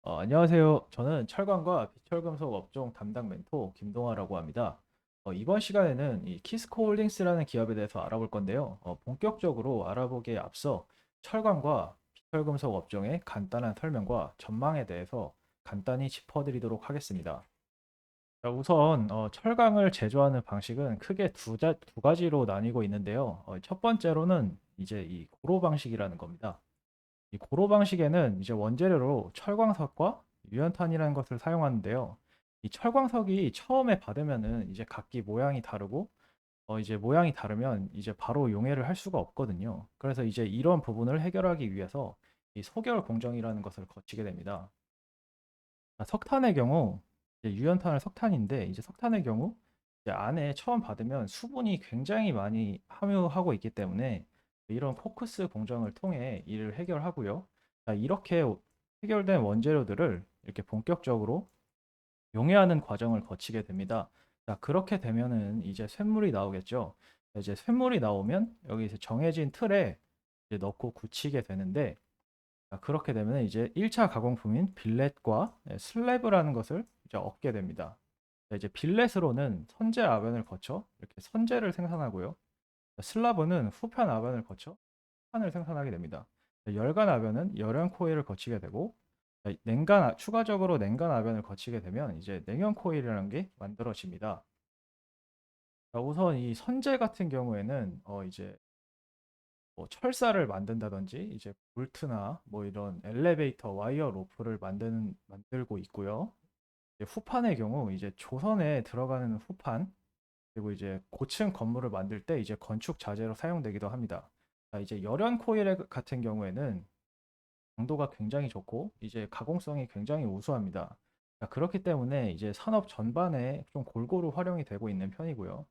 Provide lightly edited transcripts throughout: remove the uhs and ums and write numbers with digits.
안녕하세요. 저는 철강과 비철금속 업종 담당 멘토 김동아라고 합니다. 이번 시간에는 이 키스코 홀딩스라는 기업에 대해서 알아볼 건데요. 본격적으로 알아보기에 앞서 철강과 비철금속 업종의 간단한 설명과 전망에 대해서 간단히 짚어드리도록 하겠습니다. 자, 우선 철강을 제조하는 방식은 크게 두 가지로 나뉘고 있는데요. 첫 번째로는 이제 이 고로 방식이라는 겁니다. 이 고로 방식에는 이제 원재료로 철광석과 유연탄이라는 것을 사용하는데요. 이 철광석이 처음에 받으면은 이제 각기 모양이 다르고 이제 모양이 다르면 이제 바로 용해를 할 수가 없거든요. 그래서 이제 이런 부분을 해결하기 위해서 이 소결 공정이라는 것을 거치게 됩니다. 석탄의 경우 이제 유연탄을 석탄인데 이제 석탄의 경우 이제 안에 처음 받으면 수분이 굉장히 많이 함유하고 있기 때문에 이런 포크스 공정을 통해 이를 해결하고요. 자, 이렇게 해결된 원재료들을 이렇게 본격적으로 용해하는 과정을 거치게 됩니다. 자, 그렇게 되면은 이제 쇳물이 나오겠죠. 이제 쇳물이 나오면 여기 이제 정해진 틀에 이제 넣고 굳히게 되는데, 그렇게 되면 이제 1차 가공품인 빌렛과 슬래브라는 것을 이제 얻게 됩니다. 자, 이제 빌렛으로는 선제 아변을 거쳐 이렇게 선제를 생산하고요. 슬라브는 후편 아변을 거쳐 판을 생산하게 됩니다. 열간 아변은 열연 코일을 거치게 되고, 추가적으로 냉간 아변을 거치게 되면 이제 냉연 코일이라는 게 만들어집니다. 자, 우선 이 선제 같은 경우에는 이제 뭐 철사를 만든다든지 이제 볼트나 뭐 이런 엘리베이터 와이어 로프를 만들고 있고요. 이제 후판의 경우 이제 조선에 들어가는 후판, 그리고 이제 고층 건물을 만들 때 이제 건축 자재로 사용되기도 합니다. 자, 이제 열연 코일 같은 경우에는 강도가 굉장히 좋고 이제 가공성이 굉장히 우수합니다. 자, 그렇기 때문에 이제 산업 전반에 좀 골고루 활용이 되고 있는 편이고요.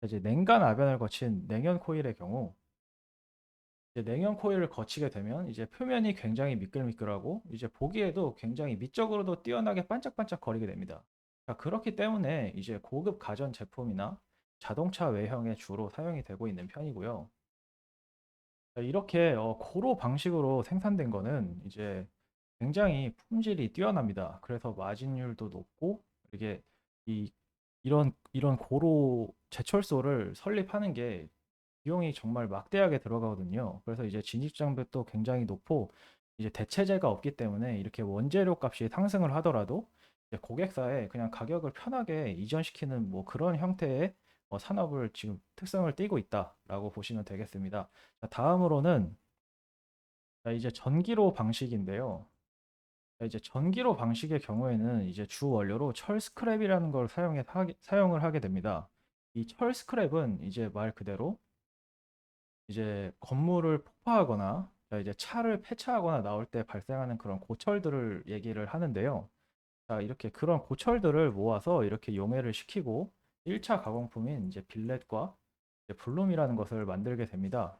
이제 냉간 아변을 거친 냉연 코일의 경우 이제 냉연 코일을 거치게 되면 이제 표면이 굉장히 미끌미끌하고 이제 보기에도 굉장히 미적으로도 뛰어나게 반짝반짝 거리게 됩니다. 자, 그렇기 때문에 이제 고급 가전 제품이나 자동차 외형에 주로 사용이 되고 있는 편이고요. 자, 이렇게 고로 방식으로 생산된 거는 이제 굉장히 품질이 뛰어납니다. 그래서 마진율도 높고 이게 이 이런 고로 제철소를 설립하는 게 비용이 정말 막대하게 들어가거든요. 그래서 이제 진입 장벽도 굉장히 높고 이제 대체재가 없기 때문에 이렇게 원재료 값이 상승을 하더라도 이제 고객사에 그냥 가격을 편하게 이전시키는 뭐 그런 형태의 산업을 지금 특성을 띠고 있다라고 보시면 되겠습니다. 자, 다음으로는 자, 이제 전기로 방식인데요. 자, 이제 전기로 방식의 경우에는 이제 주 원료로 철 스크랩이라는 걸 사용을 하게 됩니다. 이 철 스크랩은 이제 말 그대로 이제 건물을 폭파하거나 자, 이제 차를 폐차하거나 나올 때 발생하는 그런 고철들을 얘기를 하는데요. 자, 이렇게 그런 고철들을 모아서 이렇게 용해를 시키고 1차 가공품인 이제 빌렛과 이제 블룸이라는 것을 만들게 됩니다.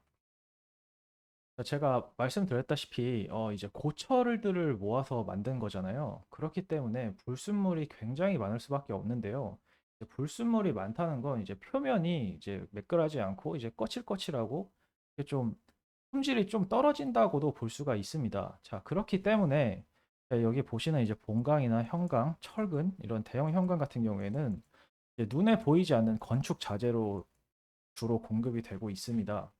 제가 말씀드렸다시피 이제 고철들을 모아서 만든 거잖아요. 그렇기 때문에 불순물이 굉장히 많을 수밖에 없는데요. 이제 불순물이 많다는 건 이제 표면이 이제 매끈하지 않고 이제 거칠거칠하고 이게 좀 품질이 좀 떨어진다고도 볼 수가 있습니다. 자, 그렇기 때문에 여기 보시는 이제 본강이나 현강, 철근 이런 대형 현강 같은 경우에는 이제 눈에 보이지 않는 건축 자재로 주로 공급이 되고 있습니다.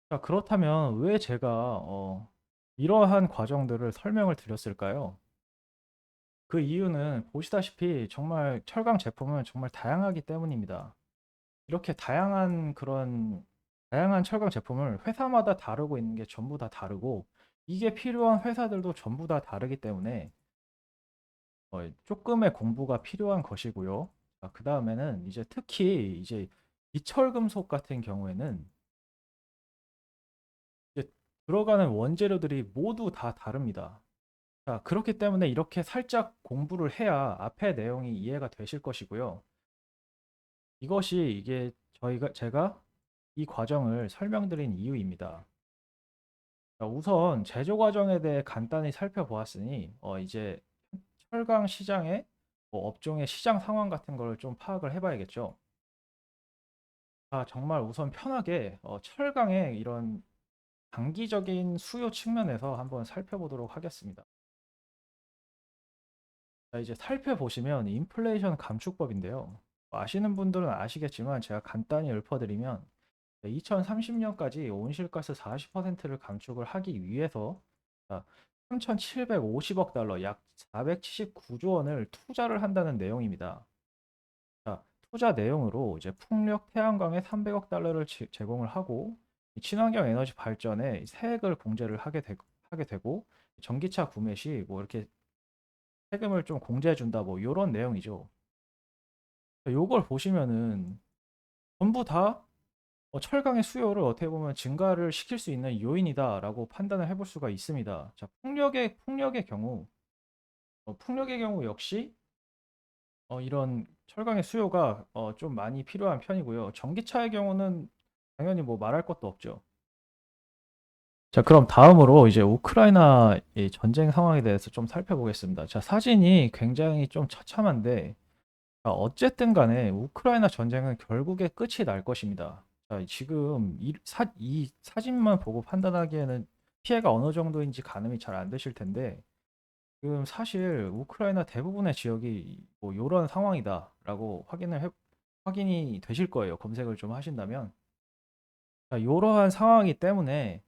자, 그렇다면 왜 제가 이러한 과정들을 설명을 드렸을까요? 그 이유는 보시다시피 정말 철강 제품은 정말 다양하기 때문입니다. 이렇게 다양한 철강 제품을 회사마다 다루고 있는 게 전부 다 다르고 이게 필요한 회사들도 전부 다 다르기 때문에 조금의 공부가 필요한 것이고요. 그 다음에는 이제 특히 이제 이철금속 같은 경우에는 이제 들어가는 원재료들이 모두 다 다릅니다. 자, 그렇기 때문에 이렇게 살짝 공부를 해야 앞에 내용이 이해가 되실 것이고요. 이게 제가 이 과정을 설명드린 이유입니다. 자, 우선 제조 과정에 대해 간단히 살펴보았으니 이제 철강 시장의 뭐 업종의 시장 상황 같은 걸 좀 파악을 해봐야겠죠. 정말 우선 편하게 철강의 이런 단기적인 수요 측면에서 한번 살펴보도록 하겠습니다. 자, 이제 살펴보시면 인플레이션 감축법인데요. 아시는 분들은 아시겠지만 제가 간단히 읊어드리면 2030년까지 온실가스 40%를 감축을 하기 위해서 3,750억 달러, 약 479조 원을 투자를 한다는 내용입니다. 자, 투자 내용으로 이제 풍력, 태양광에 300억 달러를 제공을 하고 이 친환경 에너지 발전에 세액을 공제를 하게 되고 전기차 구매 시 뭐 이렇게 세금을 좀 공제해 준다 뭐 요런 내용이죠. 요걸 보시면은 전부 다 철강의 수요를 어떻게 보면 증가를 시킬 수 있는 요인이다라고 판단을 해볼 수가 있습니다. 자, 풍력의 경우 역시 이런 철강의 수요가 좀 많이 필요한 편이고요. 전기차의 경우는 당연히 뭐 말할 것도 없죠. 자, 그럼 다음으로 이제 우크라이나 이 전쟁 상황에 대해서 좀 살펴보겠습니다. 자, 사진이 굉장히 좀 처참한데, 자, 어쨌든 간에 우크라이나 전쟁은 결국에 끝이 날 것입니다. 자, 지금 이 사진만 보고 판단하기에는 피해가 어느 정도인지 가늠이 잘 안 되실 텐데, 지금 사실 우크라이나 대부분의 지역이 뭐 요런 상황이다라고 확인이 되실 거예요. 검색을 좀 하신다면. 자, 이러한 상황이기 때문에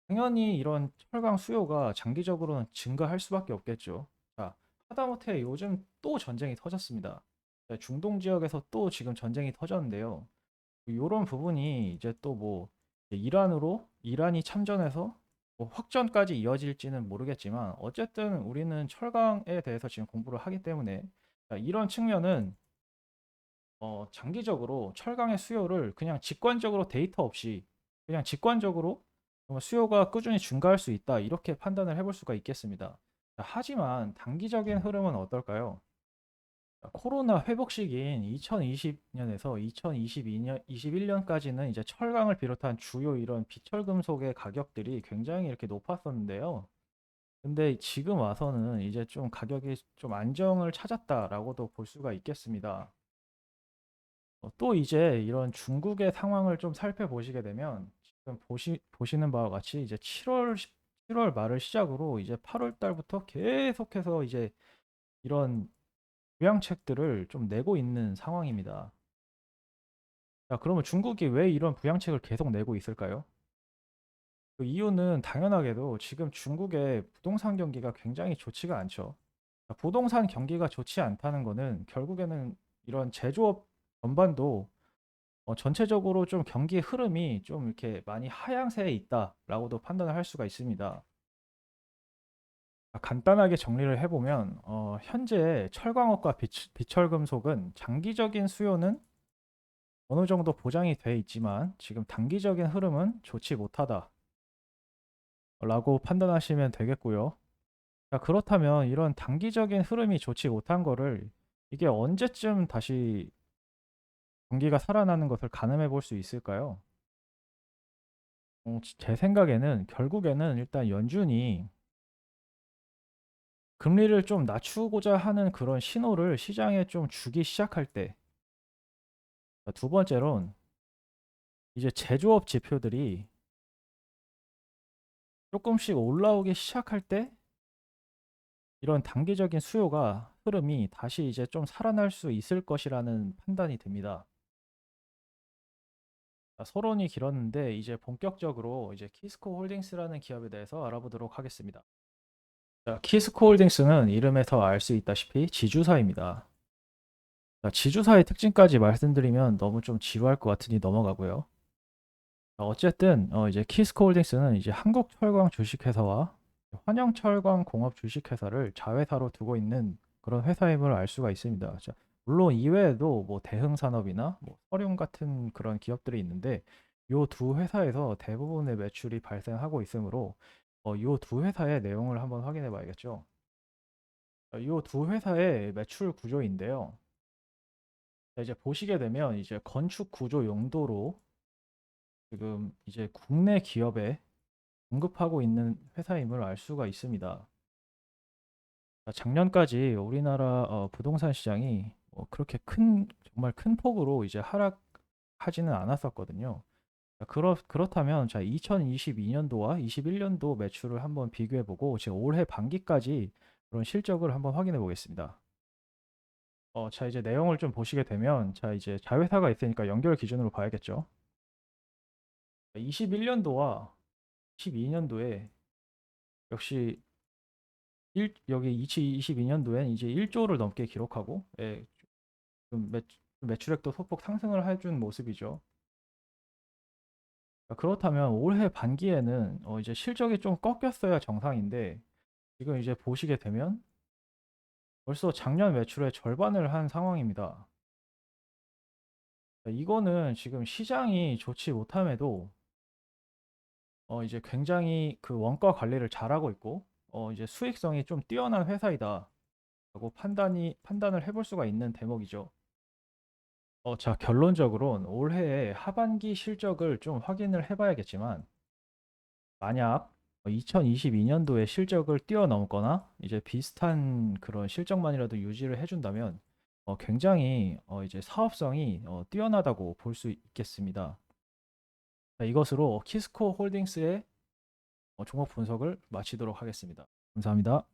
당연히 이런 철강 수요가 장기적으로는 증가할 수밖에 없겠죠. 자, 하다못해 요즘 또 전쟁이 터졌습니다. 자, 중동 지역에서 또 지금 전쟁이 터졌는데요. 이런 부분이 이제 또 뭐 이란이 참전해서 뭐 확전까지 이어질지는 모르겠지만 어쨌든 우리는 철강에 대해서 지금 공부를 하기 때문에 자, 이런 측면은 장기적으로 철강의 수요를 그냥 직관적으로 데이터 없이 그냥 직관적으로 정말 수요가 꾸준히 증가할 수 있다 이렇게 판단을 해볼 수가 있겠습니다. 자, 하지만 단기적인 흐름은 어떨까요? 코로나 회복 시기인 2020년에서 2022년, 21년까지는 이제 철강을 비롯한 주요 이런 비철금속의 가격들이 굉장히 이렇게 높았었는데요. 근데 지금 와서는 이제 좀 가격이 좀 안정을 찾았다라고도 볼 수가 있겠습니다. 또 이제 이런 중국의 상황을 좀 살펴보시게 되면 지금 보시는 바와 같이 이제 7월 말을 시작으로 이제 8월 달부터 계속해서 이제 이런 부양책들을 좀 내고 있는 상황입니다. 자, 그러면 중국이 왜 이런 부양책을 계속 내고 있을까요? 그 이유는 당연하게도 지금 중국의 부동산 경기가 굉장히 좋지가 않죠. 자, 부동산 경기가 좋지 않다는 거는 결국에는 이런 제조업 전반도 전체적으로 좀 경기 흐름이 좀 이렇게 많이 하향세에 있다라고도 판단을 할 수가 있습니다. 간단하게 정리를 해보면 현재 철광업과 비철금속은 장기적인 수요는 어느 정도 보장이 돼 있지만 지금 단기적인 흐름은 좋지 못하다라고 판단하시면 되겠고요. 자, 그렇다면 이런 단기적인 흐름이 좋지 못한 거를 이게 언제쯤 다시 경기가 살아나는 것을 가늠해 볼 수 있을까요? 제 생각에는 결국에는 일단 연준이 금리를 좀 낮추고자 하는 그런 신호를 시장에 좀 주기 시작할 때, 두 번째론 이제 제조업 지표들이 조금씩 올라오기 시작할 때 이런 단기적인 수요가 흐름이 다시 이제 좀 살아날 수 있을 것이라는 판단이 듭니다. 자, 서론이 길었는데 이제 본격적으로 이제 키스코 홀딩스라는 기업에 대해서 알아보도록 하겠습니다. 자, 키스코 홀딩스는 이름에서 알 수 있다시피 지주사입니다. 자, 지주사의 특징까지 말씀드리면 너무 좀 지루할 것 같으니 넘어가고요. 어쨌든 이제 키스코 홀딩스는 이제 한국철강 주식회사와 환영철강 공업 주식회사를 자회사로 두고 있는 그런 회사임을 알 수가 있습니다. 자, 물론 이외에도 뭐 대흥산업이나 뭐 서룡 같은 그런 기업들이 있는데 요 두 회사에서 대부분의 매출이 발생하고 있으므로 요 두 회사의 내용을 한번 확인해 봐야겠죠. 요 두 회사의 매출 구조인데요. 자, 이제 보시게 되면 이제 건축 구조 용도로 지금 이제 국내 기업에 공급하고 있는 회사임을 알 수가 있습니다. 작년까지 우리나라 부동산 시장이 그렇게 정말 큰 폭으로 이제 하락하지는 않았었거든요. 그렇다면 자, 2022년도와 21년도 매출을 한번 비교해 보고 지금 올해 반기까지 그런 실적을 한번 확인해 보겠습니다. 자, 이제 내용을 좀 보시게 되면, 자, 이제 자회사가 있으니까 연결 기준으로 봐야겠죠. 21년도와 22년도에 역시 여기 2022년도엔 이제 1조를 넘게 기록하고, 예, 좀 매출액도 소폭 상승을 해준 모습이죠. 그렇다면 올해 반기에는 이제 실적이 좀 꺾였어야 정상인데, 지금 이제 보시게 되면 벌써 작년 매출의 절반을 한 상황입니다. 이거는 지금 시장이 좋지 못함에도 이제 굉장히 그 원가 관리를 잘하고 있고 이제 수익성이 좀 뛰어난 회사이다라고 판단을 해볼 수가 있는 대목이죠. 자, 결론적으로는 올해의 하반기 실적을 좀 확인을 해봐야겠지만, 만약 2022년도의 실적을 뛰어넘거나 이제 비슷한 그런 실적만이라도 유지를 해준다면 굉장히 이제 사업성이 뛰어나다고 볼 수 있겠습니다. 자, 이것으로 키스코 홀딩스의 종목 분석을 마치도록 하겠습니다. 감사합니다.